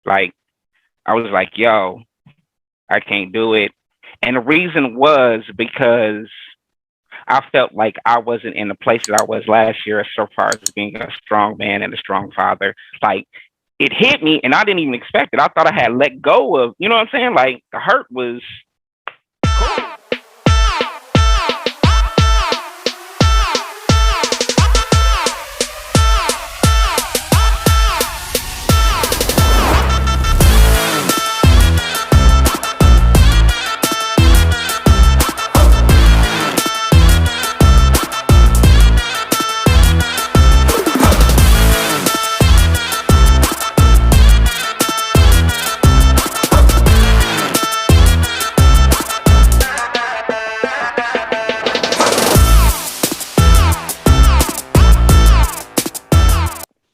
Like, I was like, yo, I can't do it. And the reason was because I felt like I wasn't in the place that I was last year as so far as being a strong man and a strong father. Like, it hit me and I didn't even expect it. I thought I had let go of, you know what I'm saying? Like, the hurt was cool.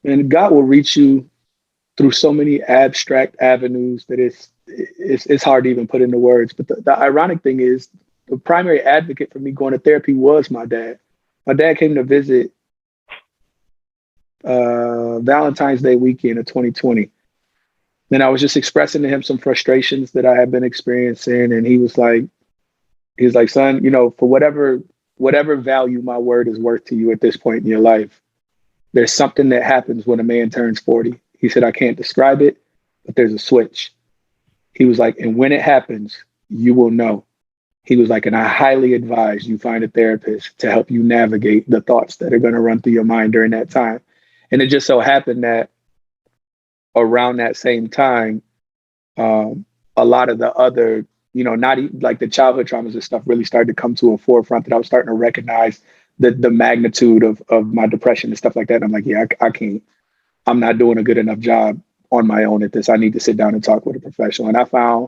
And God will reach you through so many abstract avenues that it's hard to even put into words. But the ironic thing is, the primary advocate for me going to therapy was my dad. My dad came to visit Valentine's Day weekend of 2020. Then I was just expressing to him some frustrations that I had been experiencing, and he was like, son, for whatever value my word is worth to you at this point in your life, there's something that happens when a man turns 40. He said, I can't describe it, but there's a switch. He was like, and when it happens, you will know. He was like, and I highly advise you find a therapist to help you navigate the thoughts that are going to run through your mind during that time. And it just so happened that around that same time, a lot of the other, not even like the childhood traumas and stuff really started to come to a forefront, that I was starting to recognize the magnitude of my depression and stuff like that. And I'm like, yeah, I can't, I'm not doing a good enough job on my own at this. I need to sit down and talk with a professional. And I found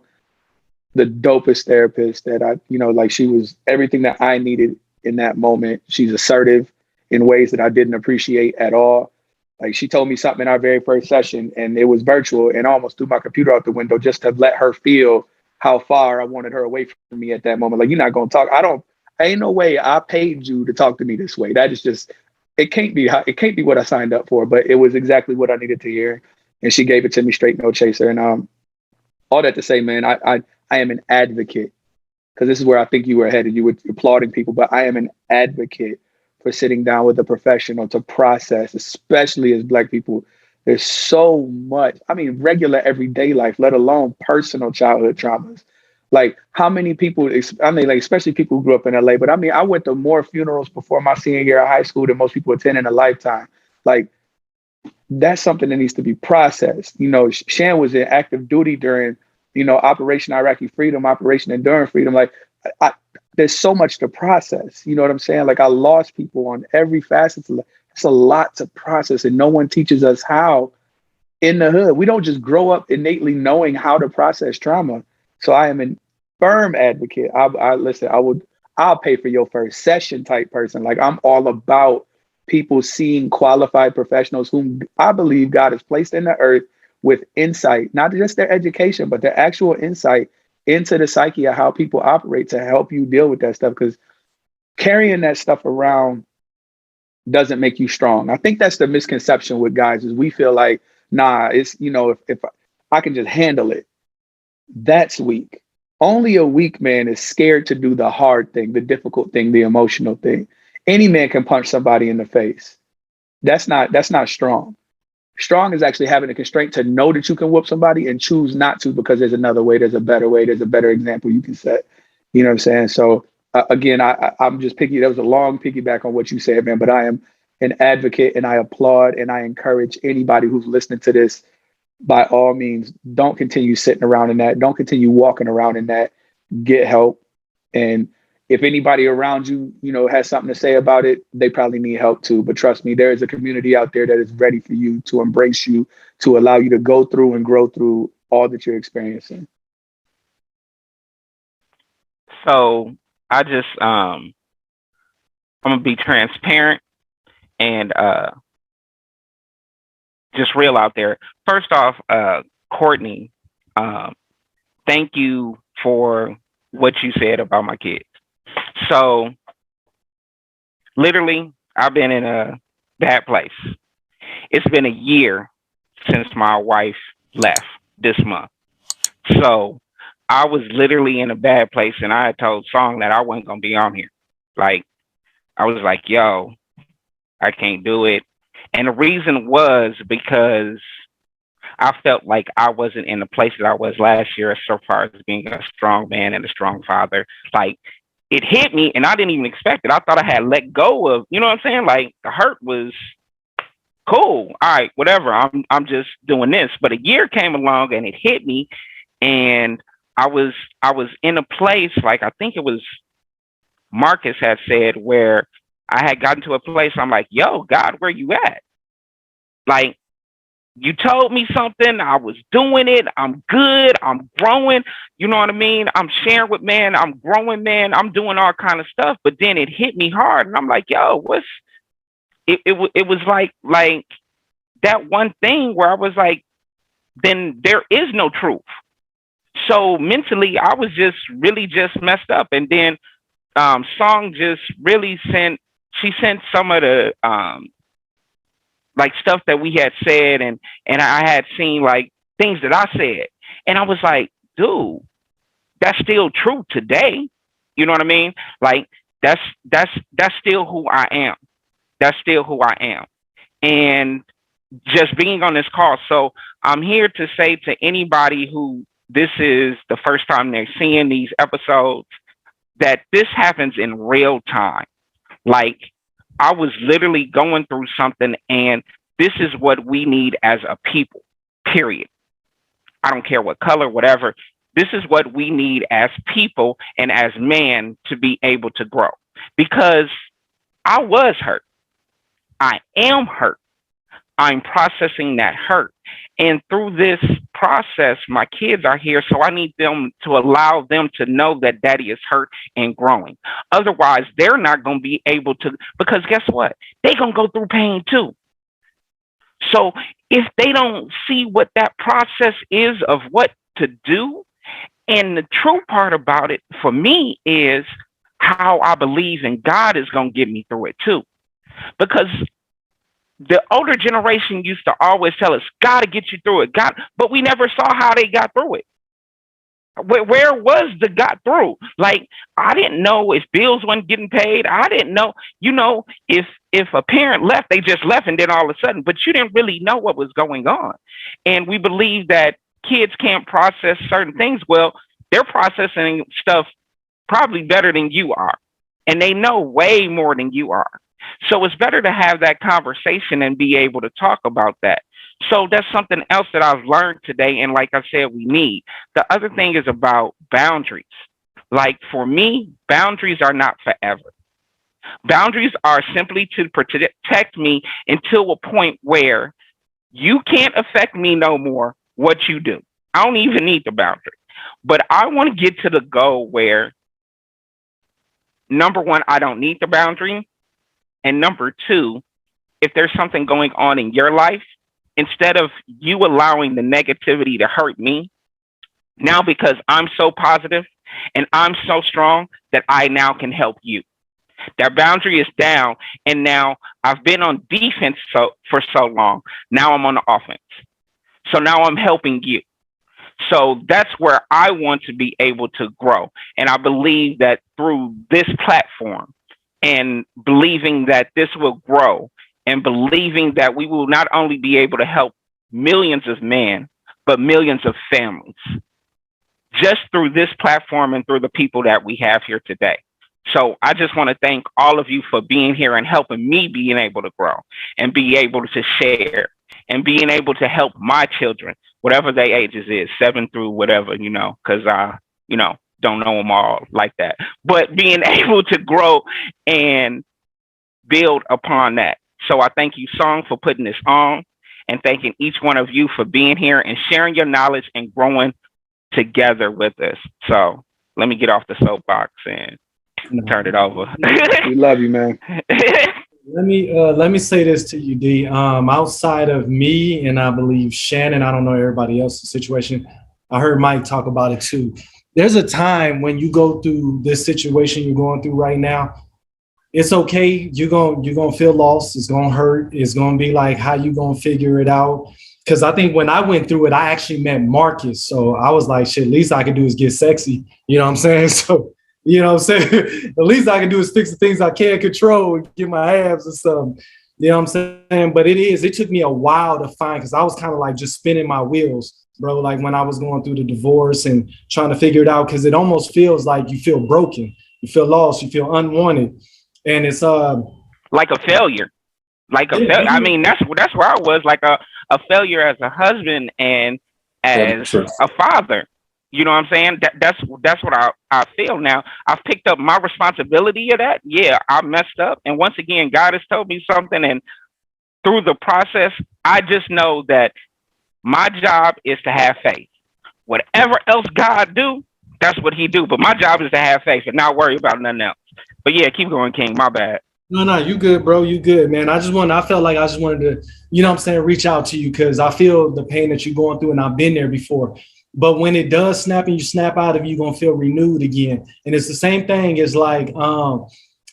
the dopest therapist that like she was everything that I needed in that moment. She's assertive in ways that I didn't appreciate at all. Like, she told me something in our very first session, and it was virtual, and I almost threw my computer out the window just to let her feel how far I wanted her away from me at that moment. Like, you're not going to talk. Ain't no way I paid you to talk to me this way. That is just, it can't be what I signed up for, but it was exactly what I needed to hear. And she gave it to me straight, no chaser. And all that to say, man, I am an advocate, because this is where I think you were headed. You were applauding people, but I am an advocate for sitting down with a professional to process, especially as Black people. There's so much, regular everyday life, let alone personal childhood traumas. Like, how many people, like, especially people who grew up in LA, but I went to more funerals before my senior year of high school than most people attend in a lifetime. Like, that's something that needs to be processed. Shan was in active duty during, Operation Iraqi Freedom, Operation Enduring Freedom. Like, there's so much to process. You know what I'm saying? Like, I lost people on every facet. It's a lot to process, and no one teaches us how in the hood. We don't just grow up innately knowing how to process trauma. So I am a firm advocate. Listen, I'll pay for your first session type person. Like, I'm all about people seeing qualified professionals whom I believe God has placed in the earth with insight, not just their education, but their actual insight into the psyche of how people operate to help you deal with that stuff. Because carrying that stuff around doesn't make you strong. I think that's the misconception with guys, is we feel like, nah, it's, if I can just handle it, that's weak. Only a weak man is scared to do the hard thing, the difficult thing, the emotional thing. Any man can punch somebody in the face. That's not strong. Strong is actually having a constraint to know that you can whoop somebody and choose not to, because there's another way, there's a better way, there's a better example you can set. You know what I'm saying? So again, I'm just that was a long piggyback on what you said, man, but I am an advocate, and I applaud and I encourage anybody who's listening to this, by all means, don't continue sitting around in that. Don't continue walking around in that. Get help. And if anybody around you, has something to say about it, they probably need help too. But trust me, there is a community out there that is ready for you, to embrace you, to allow you to go through and grow through all that you're experiencing. So I just I'm gonna be transparent and just real out there. First off, Courtney, thank you for what you said about my kids. So literally, I've been in a bad place. It's been a year since my wife left, this month. So I was literally in a bad place, and I had told Song that I wasn't gonna be on here. Like, I was like, yo, I can't do it. And the reason was because I felt like I wasn't in the place that I was last year, so far as being a strong man and a strong father. Like, it hit me, and I didn't even expect it. I thought I had let go of, you know what I'm saying? Like, the hurt was cool. All right, whatever. I'm just doing this. But a year came along, and it hit me, and I was in a place, like, I think it was Marcus had said, where I had gotten to a place. I'm like, yo, God, where you at? Like, you told me something. I was doing it. I'm good. I'm growing. You know what I mean? I'm sharing with man. I'm growing, man. I'm doing all kind of stuff. But then it hit me hard, and I'm like, yo, what's it was like that one thing where I was like, then there is no truth. So mentally, I was just really just messed up. And then Song just really sent some of the like stuff that we had said, and I had seen like things that I said, and I was like, dude, that's still true today. You know what I mean? Like, that's still who I am. That's still who I am. And just being on this call. So I'm here to say to anybody who this is the first time they're seeing these episodes, that this happens in real time. Like, I was literally going through something, and this is what we need as a people, period. I don't care what color, whatever. This is what we need as people and as men to be able to grow. Because I was hurt. I am hurt. I'm processing that hurt. And through this process, my kids are here, so I need them to allow them to know that daddy is hurt and growing. Otherwise, they're not going to be able to, because guess what? They're going to go through pain too. So if they don't see what that process is of what to do, and the true part about it for me is how I believe in God is going to get me through it too. Because the older generation used to always tell us, God to get you through it. God, but we never saw how they got through it. Where was the got through? Like, I didn't know if bills weren't getting paid. I didn't know, if a parent left, they just left, and then all of a sudden, but you didn't really know what was going on. And we believe that kids can't process certain things. Well, they're processing stuff probably better than you are. And they know way more than you are. So it's better to have that conversation and be able to talk about that. So that's something else that I've learned today. And like I said, we need. The other thing is about boundaries. Like, for me, boundaries are not forever. Boundaries are simply to protect me until a point where you can't affect me no more what you do. I don't even need the boundary. But I want to get to the goal where, number one, I don't need the boundary. And number two, if there's something going on in your life, instead of you allowing the negativity to hurt me, now because I'm so positive and I'm so strong that I now can help you. That boundary is down, and now I've been on defense for so long. Now I'm on the offense. So now I'm helping you. So that's where I want to be able to grow. And I believe that through this platform, and believing that this will grow, and believing that we will not only be able to help millions of men, but millions of families, just through this platform and through the people that we have here today. So I just want to thank all of you for being here and helping me being able to grow and be able to share and being able to help my children, whatever their ages is, 7 through whatever, because I, don't know them all like that, but being able to grow and build upon that. So I thank you, Song, for putting this on, and thanking each one of you for being here and sharing your knowledge and growing together with us. So let me get off the soapbox and turn it over. We love you, man. Let me say this to you, D. Outside of me, and I believe Shannon, I don't know everybody else's situation. I heard Mike talk about it too. There's a time when you go through this situation you're going through right now. It's okay. You're gonna feel lost. It's gonna hurt. It's gonna be like, how you gonna figure it out? Because I think when I went through it, I actually met Marcus. So I was like, shit, least I can do is get sexy. You know what I'm saying? So, you know what I'm saying? The least I can do is fix the things I can't control and get my abs or something. You know what I'm saying? But it took me a while to find, because I was kind of like just spinning my wheels, bro. Like when I was going through the divorce and trying to figure it out, because it almost feels like you feel broken, you feel lost, you feel unwanted. And it's like a failure. Like a failure. I mean, that's where I was, like a failure as a husband and as a father. You know what I'm saying? That's what I feel now. I've picked up my responsibility of that. Yeah, I messed up. And once again, God has told me something. And through the process, I just know that my job is to have faith. Whatever else God do, that's what he do. But my job is to have faith and not worry about nothing else. But yeah, keep going, King. My bad. No, you good, bro. You good, man. I felt like I just wanted to, you know what I'm saying, reach out to you, because I feel the pain that you're going through, and I've been there before. But when it does snap and you snap out of it, you're going to feel renewed again. And it's the same thing as like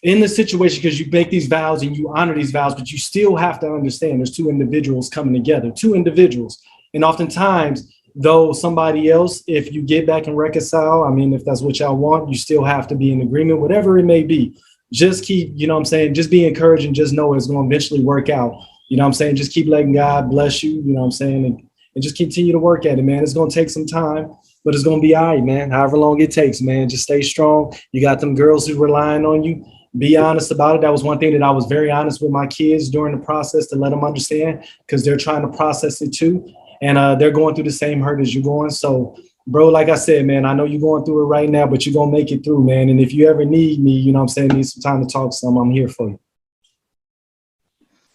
in the situation, because you make these vows and you honor these vows, but you still have to understand there's two individuals coming together, two individuals. And oftentimes, though somebody else, if you get back and reconcile, I mean, if that's what y'all want, you still have to be in agreement, whatever it may be. Just keep, you know what I'm saying, just be encouraged and just know it's going to eventually work out. You know what I'm saying? Just keep letting God bless you, you know what I'm saying? And just continue to work at it, man. It's going to take some time, but it's going to be all right, man. However long it takes, man. Just stay strong. You got them girls who relying on you. Be honest about it. That was one thing that I was very honest with my kids during the process, to let them understand, because they're trying to process it too. And they're going through the same hurt as you're going. So, bro, like I said, man, I know you're going through it right now, but you're going to make it through, man. And if you ever need me, you know what I'm saying, need some time to talk some, I'm here for you.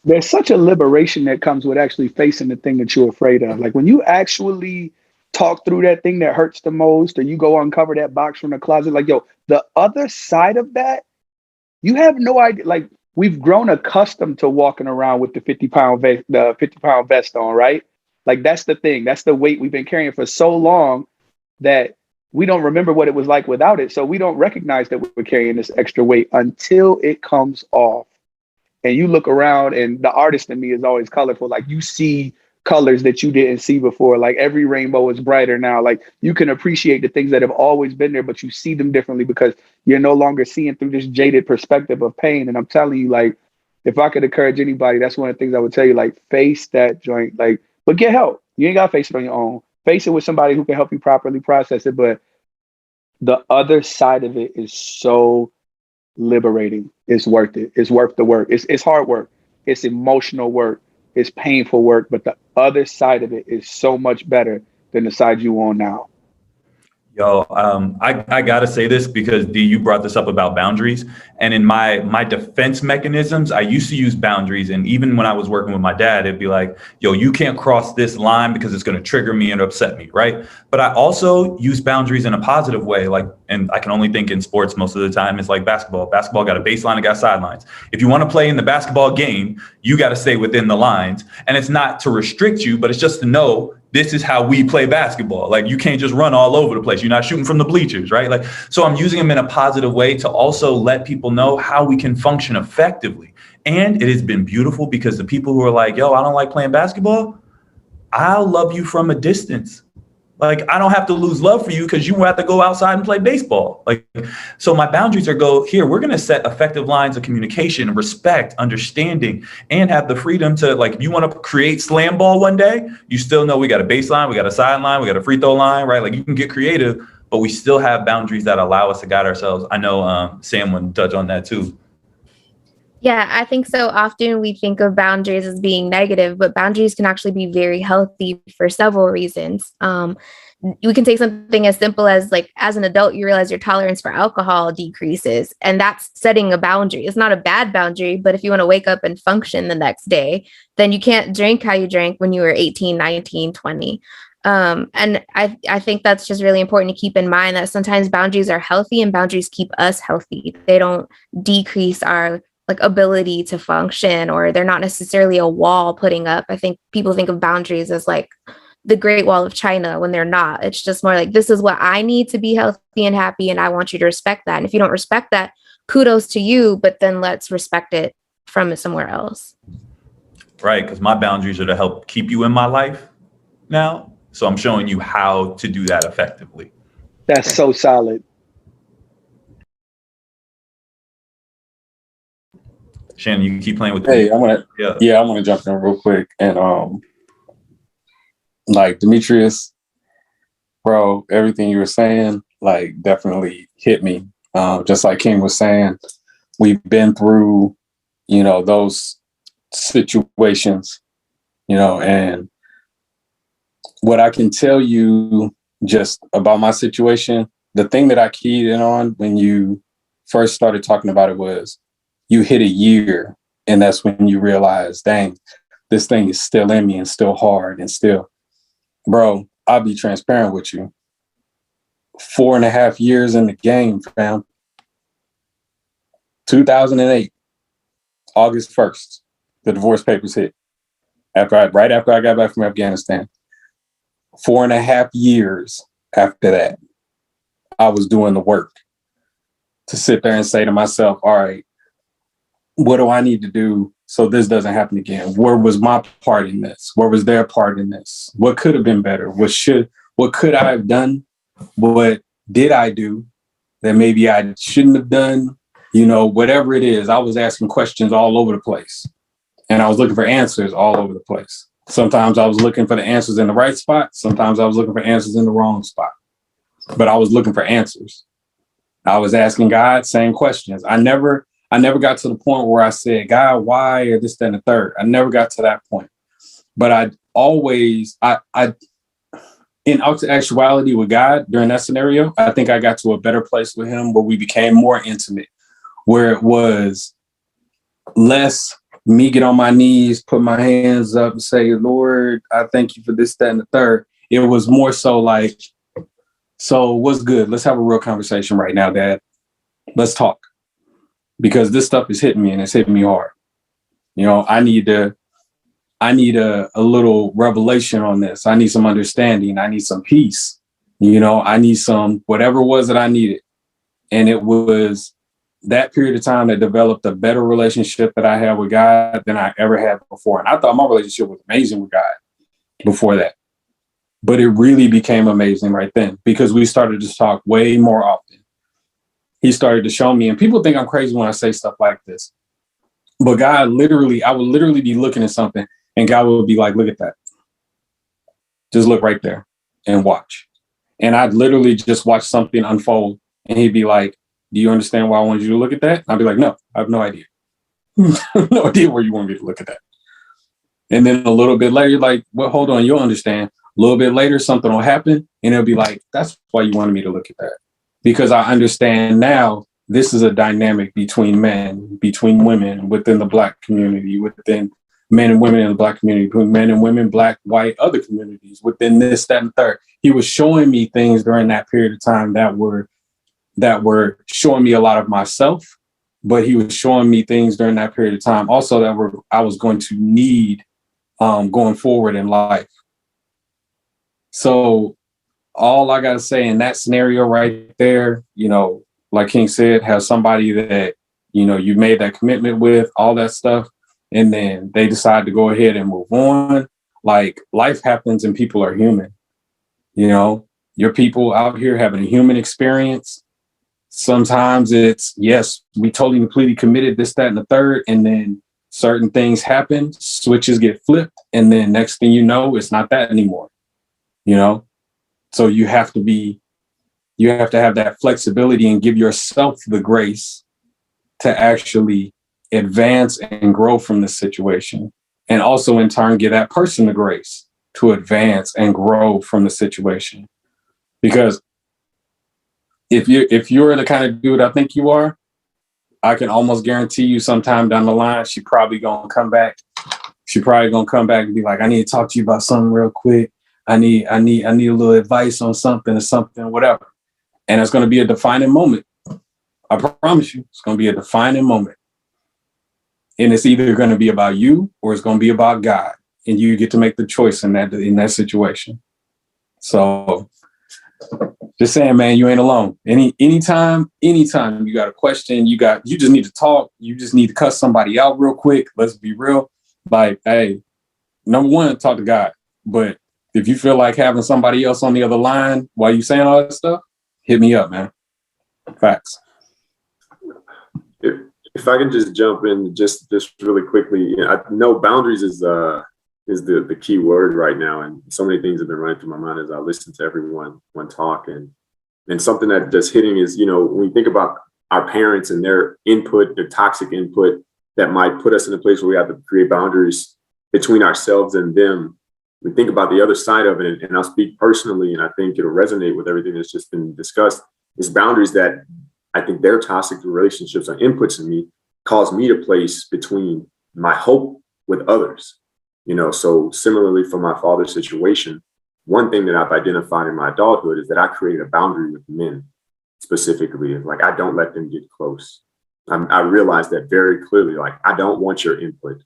There's such a liberation that comes with actually facing the thing that you're afraid of. Like when you actually talk through that thing that hurts the most, or you go uncover that box from the closet, like, yo, the other side of that, you have no idea. Like, we've grown accustomed to walking around with the 50-pound vest on, right? Like, that's the thing. That's the weight we've been carrying for so long that we don't remember what it was like without it. So we don't recognize that we're carrying this extra weight until it comes off. And you look around, and the artist in me is always colorful. Like, you see colors that you didn't see before. Like, every rainbow is brighter now. Like, you can appreciate the things that have always been there, but you see them differently because you're no longer seeing through this jaded perspective of pain. And I'm telling you, like, if I could encourage anybody, that's one of the things I would tell you, like, face that joint, like, but get help. You ain't got to face it on your own. Face it with somebody who can help you properly process it. But the other side of it is so liberating. It's worth it. It's worth the work. It's hard work. It's emotional work. It's painful work. But the other side of it is so much better than the side you on now. Yo, I gotta say this because D, you brought this up about boundaries, and in my defense mechanisms, I used to use boundaries, and even when I was working with my dad, it'd be like, yo, you can't cross this line because it's gonna trigger me and upset me, right? But I also use boundaries in a positive way, like, and I can only think in sports most of the time. It's like basketball. Basketball got a baseline and got sidelines. If you want to play in the basketball game, you got to stay within the lines, and it's not to restrict you, but it's just to know this is how we play basketball. Like, you can't just run all over the place. You're not shooting from the bleachers, right? Like, so I'm using them in a positive way to also let people know how we can function effectively. And it has been beautiful because the people who are like, yo, I don't like playing basketball, I'll love you from a distance. Like, I don't have to lose love for you because you have to go outside and play baseball. Like, so my boundaries are here, we're going to set effective lines of communication, respect, understanding, and have the freedom to, like, if you want to create slam ball one day, you still know we got a baseline, we got a sideline, we got a free throw line, right? Like, you can get creative, but we still have boundaries that allow us to guide ourselves. I know Sam would touch on that too. Yeah, I think so often we think of boundaries as being negative, but boundaries can actually be very healthy for several reasons. We can take something as simple as, like, as an adult, you realize your tolerance for alcohol decreases, and that's setting a boundary. It's not a bad boundary, but if you want to wake up and function the next day, then you can't drink how you drank when you were 18, 19, 20. And I think that's just really important to keep in mind, that sometimes boundaries are healthy and boundaries keep us healthy. They don't decrease our ability to function, or they're not necessarily a wall putting up. I think people think of boundaries as like the Great Wall of China when they're not. It's just more like, this is what I need to be healthy and happy, and I want you to respect that. And if you don't respect that, kudos to you, but then let's respect it from somewhere else. right? Because my boundaries are to help keep you in my life now. So I'm showing you how to do that effectively. That's so solid. Shannon, you can keep playing with Hey, me. I'm gonna jump in real quick. And like Demetrius, bro, everything you were saying, like, definitely hit me. Just like King was saying, we've been through, those situations, and what I can tell you just about my situation, the thing that I keyed in on when you first started talking about it was you hit a year, and that's when you realize, dang, this thing is still in me and still hard and still, bro, I'll be transparent with you. 4.5 years in the game, fam. 2008, August 1st, the divorce papers hit. Right after I got back from Afghanistan. 4.5 years after that, I was doing the work to sit there and say to myself, all right, what do I need to do so this doesn't happen again? Where was my part in this? Where was their part in this? What could have been better? What could I have done? What did I do that maybe I shouldn't have done? Whatever it is, I was asking questions all over the place. And I was looking for answers all over the place. Sometimes I was looking for the answers in the right spot. Sometimes I was looking for answers in the wrong spot. But I was looking for answers. I was asking God same questions. I never got to the point where I said, God, why, or this, that, and the third. I never got to that point. But I in actuality with God during that scenario, I think I got to a better place with him where we became more intimate, where it was less me get on my knees, put my hands up and say, Lord, I thank you for this, that, and the third. It was more so like, so what's good? Let's have a real conversation right now, Dad. Let's talk. Because this stuff is hitting me and it's hitting me hard. I need a little revelation on this. I need some understanding. I need some peace. I need some whatever it was that I needed. And it was that period of time that developed a better relationship that I had with God than I ever had before. And I thought my relationship was amazing with God before that. But it really became amazing right then because we started to talk way more often. He started to show me, and people think I'm crazy when I say stuff like this. But God I would literally be looking at something and God would be like, look at that. Just look right there and watch. And I'd literally just watch something unfold. And he'd be like, do you understand why I wanted you to look at that? I'd be like, no, I have no idea. No idea where you want me to look at that. And then a little bit later, like, well, hold on, you'll understand. A little bit later, something will happen. And it'll be like, that's why you wanted me to look at that. Because I understand now this is a dynamic between men, between women, within the Black community, within men and women in the Black community, between men and women, Black, white, other communities, within this, that, and third. He was showing me things during that period of time that were showing me a lot of myself, but he was showing me things during that period of time also that I was going to need going forward in life. So all I got to say in that scenario right there, like King said, have somebody that, you made that commitment with, all that stuff, and then they decide to go ahead and move on. Like, life happens and people are human. Your people out here having a human experience. Sometimes it's, yes, we totally completely committed this, that, and the third, and then certain things happen, switches get flipped, and then next thing you know, it's not that anymore. So you have to have that flexibility and give yourself the grace to actually advance and grow from this situation. And also in turn, give that person the grace to advance and grow from the situation. Because if you're the kind of dude I think you are, I can almost guarantee you sometime down the line, she's probably going to come back. She's probably going to come back and be like, I need to talk to you about something real quick. I need a little advice on something or something, whatever. And it's going to be a defining moment. I promise you, it's going to be a defining moment. And it's either going to be about you or it's going to be about God. And you get to make the choice in that situation. So just saying, man, you ain't alone. Anytime you got a question, you just need to talk. You just need to cuss somebody out real quick. Let's be real. Like, hey, number one, talk to God. But if you feel like having somebody else on the other line while you saying all that stuff, hit me up, man. Facts. If I can just jump in just really quickly, I know boundaries is the key word right now, and so many things have been running through my mind as I listen to everyone talk, and something that just hitting is, when you think about our parents and their input, their toxic input that might put us in a place where we have to create boundaries between ourselves and them. We think about the other side of it, and I'll speak personally, and I think it'll resonate with everything that's just been discussed, is boundaries that I think their toxic relationships or inputs in me cause me to place between my hope with others. So similarly for my father's situation, one thing that I've identified in my adulthood is that I created a boundary with men specifically. Like, I don't let them get close. I realized that very clearly. Like, I don't want your input.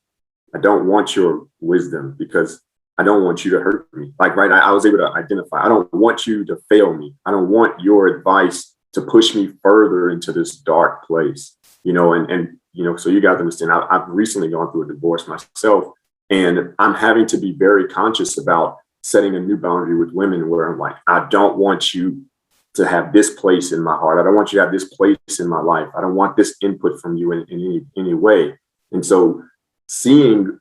I don't want your wisdom because I don't want you to hurt me. Like, right, I was able to identify, I don't want you to fail me. I don't want your advice to push me further into this dark place, so you guys understand, I've recently gone through a divorce myself, and I'm having to be very conscious about setting a new boundary with women where I'm like, I don't want you to have this place in my heart. I don't want you to have this place in my life. I don't want this input from you in any way. And so seeing,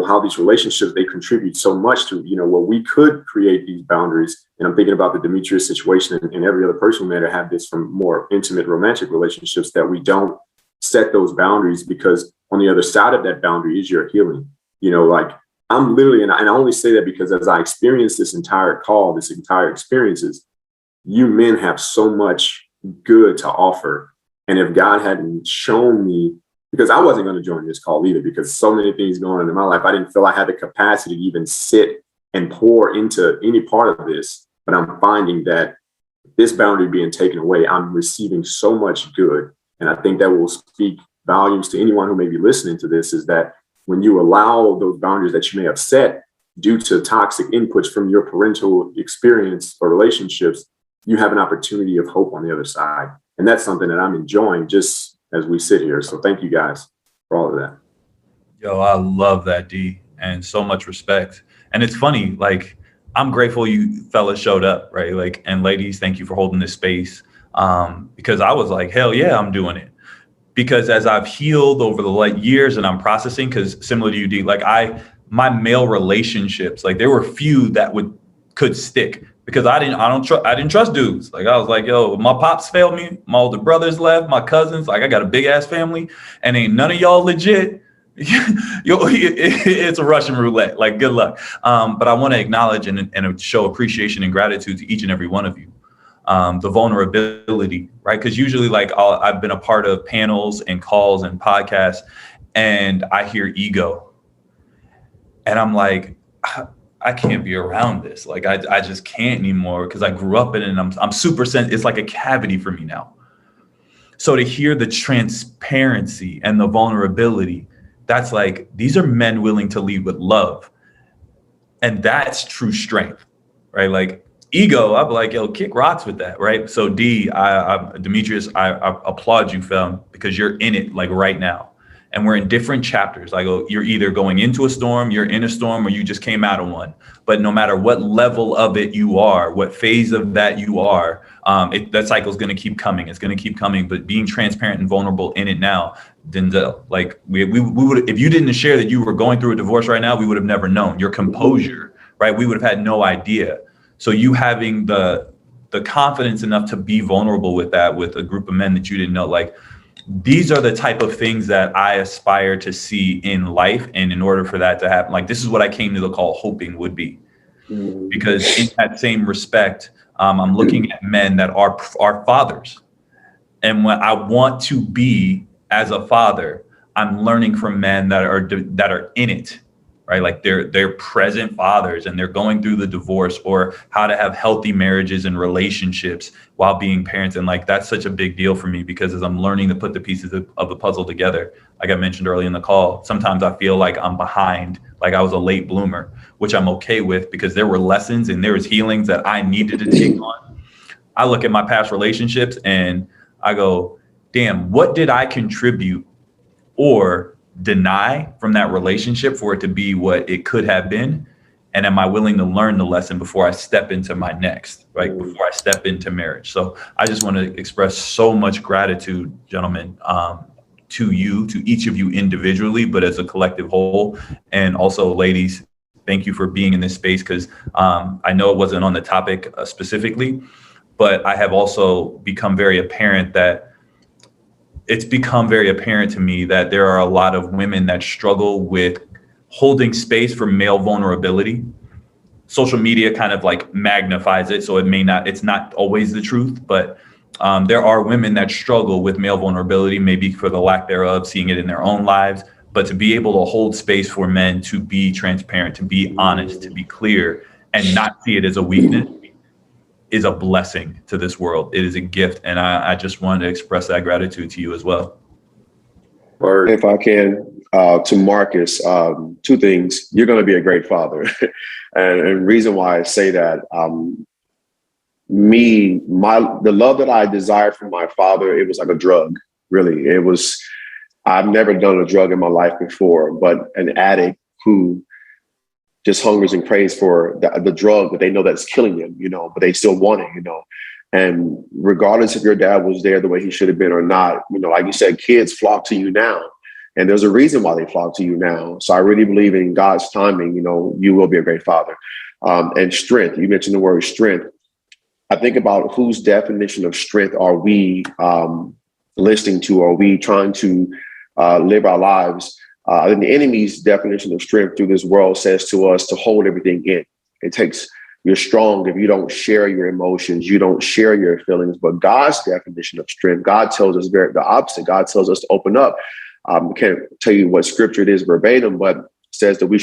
how these relationships, they contribute so much to, where we could create these boundaries. And I'm thinking about the Demetrius situation and every other person who may have this from more intimate romantic relationships, that we don't set those boundaries, because on the other side of that boundary is your healing. Like, I'm literally, and I only say that because as I experienced this entire experiences, you men have so much good to offer. And if God hadn't shown me, because I wasn't going to join this call either, because so many things going on in my life, I didn't feel I had the capacity to even sit and pour into any part of this. But I'm finding that this boundary being taken away, I'm receiving so much good. And I think that will speak volumes to anyone who may be listening to this, is that when you allow those boundaries that you may have set due to toxic inputs from your parental experience or relationships, you have an opportunity of hope on the other side. And that's something that I'm enjoying just as we sit here. So thank you guys for all of that. Yo, I love that, D, and so much respect. And it's funny, like, I'm grateful you fellas showed up, right? Like, and ladies, thank you for holding this space. Because I was like, hell yeah, I'm doing it. Because as I've healed over the years and I'm processing, because similar to you, D, like my male relationships, like there were few that could stick, because I didn't trust dudes. Like, I was like, yo, my pops failed me, my older brothers left, my cousins, like I got a big ass family, and ain't none of y'all legit. It's a Russian roulette. Like, good luck. But I want to acknowledge and show appreciation and gratitude to each and every one of you. The vulnerability, right? Because usually, like, I've been a part of panels and calls and podcasts, and I hear ego, and I'm like, I can't be around this. Like, I just can't anymore, because I grew up in it, and I'm super it's like a cavity for me now. So to hear the transparency and the vulnerability, that's like, these are men willing to lead with love, and that's true strength, right? Like, ego, I'd be like, yo, kick rocks with that, right? So D, Demetrius, I applaud you, fam, because you're in it, like, right now. And we're in different chapters. Like, you're either going into a storm, you're in a storm, or you just came out of one. But no matter what level of it you are, what phase of that you are, that cycle is going to keep coming. It's going to keep coming. But being transparent and vulnerable in it now, Denzel, like, we would, if you didn't share that you were going through a divorce right now, we would have never known. Your composure, right? We would have had no idea. So you having the confidence enough to be vulnerable with that, with a group of men that you didn't know, like, these are the type of things that I aspire to see in life. And in order for that to happen, like, this is what I came to the call hoping would be. Because in that same respect, I'm looking at men that are fathers. And when I want to be as a father, I'm learning from men that are in it, right? Like, they're present fathers, and they're going through the divorce, or how to have healthy marriages and relationships while being parents. And like, that's such a big deal for me, because as I'm learning to put the pieces of the puzzle together, like I mentioned early in the call, sometimes I feel like I'm behind, like I was a late bloomer, which I'm okay with, because there were lessons and there was healings that I needed to take on. I look at my past relationships and I go, damn, what did I contribute or deny from that relationship for it to be what it could have been? And am I willing to learn the lesson before I step into my next, right? Before I step into marriage. So I just want to express so much gratitude, gentlemen, to you, to each of you individually, but as a collective whole. And also, ladies, thank you for being in this space, because I know it wasn't on the topic specifically, but I have also become very apparent that it's become very apparent to me that there are a lot of women that struggle with holding space for male vulnerability. Social media kind of like magnifies it, so it's not always the truth, but there are women that struggle with male vulnerability, maybe for the lack thereof, seeing it in their own lives. But to be able to hold space for men to be transparent, to be honest, to be clear, and not see it as a weakness is a blessing to this world. It is a gift. And I just wanted to express that gratitude to you as well. If I can, to Marcus, two things. You're going to be a great father. and reason why I say that, the love that I desired from my father, it was like a drug, really. I've never done a drug in my life before, but an addict who just hungers and craves for the drug, but they know that's killing them, but they still want it, And regardless if your dad was there the way he should have been or not, like you said, kids flock to you now. And there's a reason why they flock to you now. So I really believe in God's timing, you will be a great father. And strength, you mentioned the word strength. I think about whose definition of strength are we listening to? Are we trying to live our lives? And the enemy's definition of strength through this world says to us to hold everything in. You're strong if you don't share your emotions, you don't share your feelings. But God's definition of strength, God tells us the opposite. God tells us to open up. I can't tell you what scripture it is verbatim, but says that we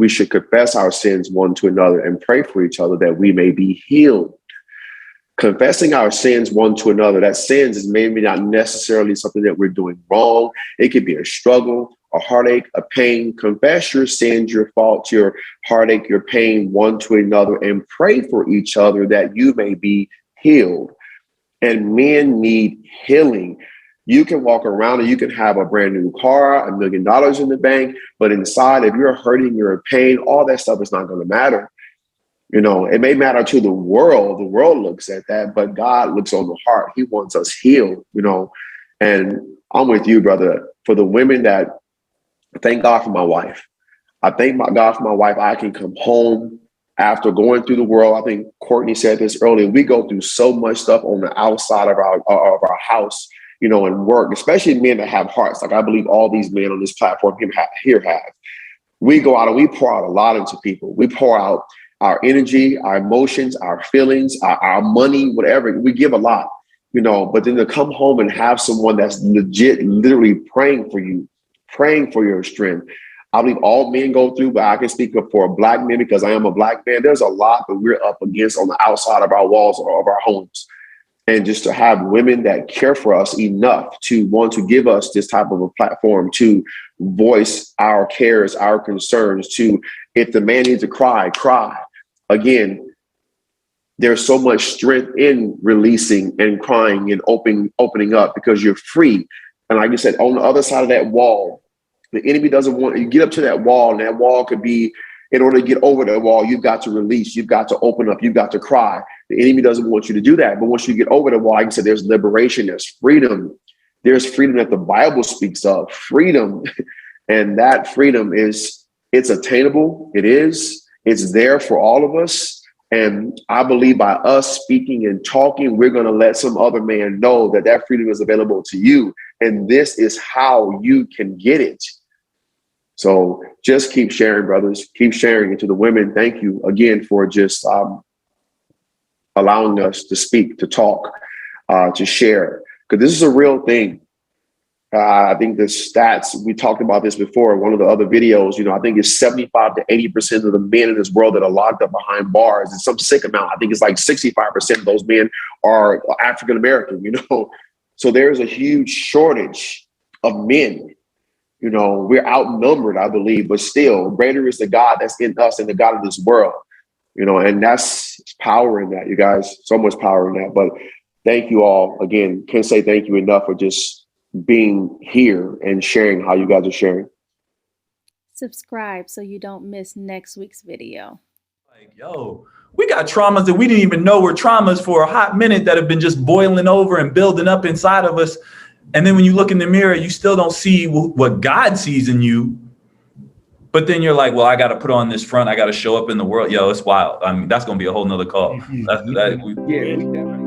should confess our sins one to another and pray for each other that we may be healed. Confessing our sins one to another, that sins is maybe not necessarily something that we're doing wrong. It could be a struggle, a heartache, a pain. Confess your sins, your faults, your heartache, your pain one to another, and pray for each other that you may be healed. And men need healing. You can walk around and you can have a brand new car, $1 million in the bank, but inside, if you're hurting, you're in pain, all that stuff is not going to matter. It may matter to the world. The world looks at that, but God looks on the heart. He wants us healed, and I'm with you, brother. For the women that, thank God for my wife. I thank God for my wife. I can come home after going through the world. I think Courtney said this earlier. We go through so much stuff on the outside of our house, and work, especially men that have hearts. Like I believe all these men on this platform here have. We go out and we pour out a lot into people. We pour out our energy, our emotions, our feelings, our money, whatever. We give a lot, but then to come home and have someone that's literally praying for you, praying for your strength. I believe all men go through, but I can speak up for a Black man because I am a Black man. There's a lot that we're up against on the outside of our walls or of our homes. And just to have women that care for us enough to want to give us this type of a platform to voice our cares, our concerns, to, if the man needs to cry. Again, there's so much strength in releasing and crying and opening up because you're free. And like you said, on the other side of that wall, the enemy doesn't want you to get up to that wall, and that wall could be, in order to get over that wall, you've got to release, you've got to open up, you've got to cry. The enemy doesn't want you to do that. But once you get over the wall, like I said, there's liberation, there's freedom. There's freedom that the Bible speaks of, freedom. And that freedom it's attainable. It's there for all of us. And I believe by us speaking and talking, we're going to let some other man know that freedom is available to you. And this is how you can get it. So just keep sharing, brothers. Keep sharing. And to the women, thank you again for just allowing us to speak, to talk, to share. Because this is a real thing. I think the stats, we talked about this before in one of the other videos, I think it's 75 to 80% of the men in this world that are locked up behind bars. It's some sick amount. I think it's like 65% of those men are African-American, So there's a huge shortage of men. We're outnumbered, I believe, but still greater is the God that's in us and the God of this world, and that's power in that, you guys, so much power in that. But thank you all again. Can't say thank you enough for just being here and sharing how you guys are sharing. subscribe so you don't miss next week's video. Like, yo, we got traumas that we didn't even know were traumas for a hot minute that have been just boiling over and building up inside of us. And then when you look in the mirror, you still don't see what God sees in you. But then you're like, well, I got to put on this front. I got to show up in the world. Yo, it's wild. I mean, that's going to be a whole nother call. We definitely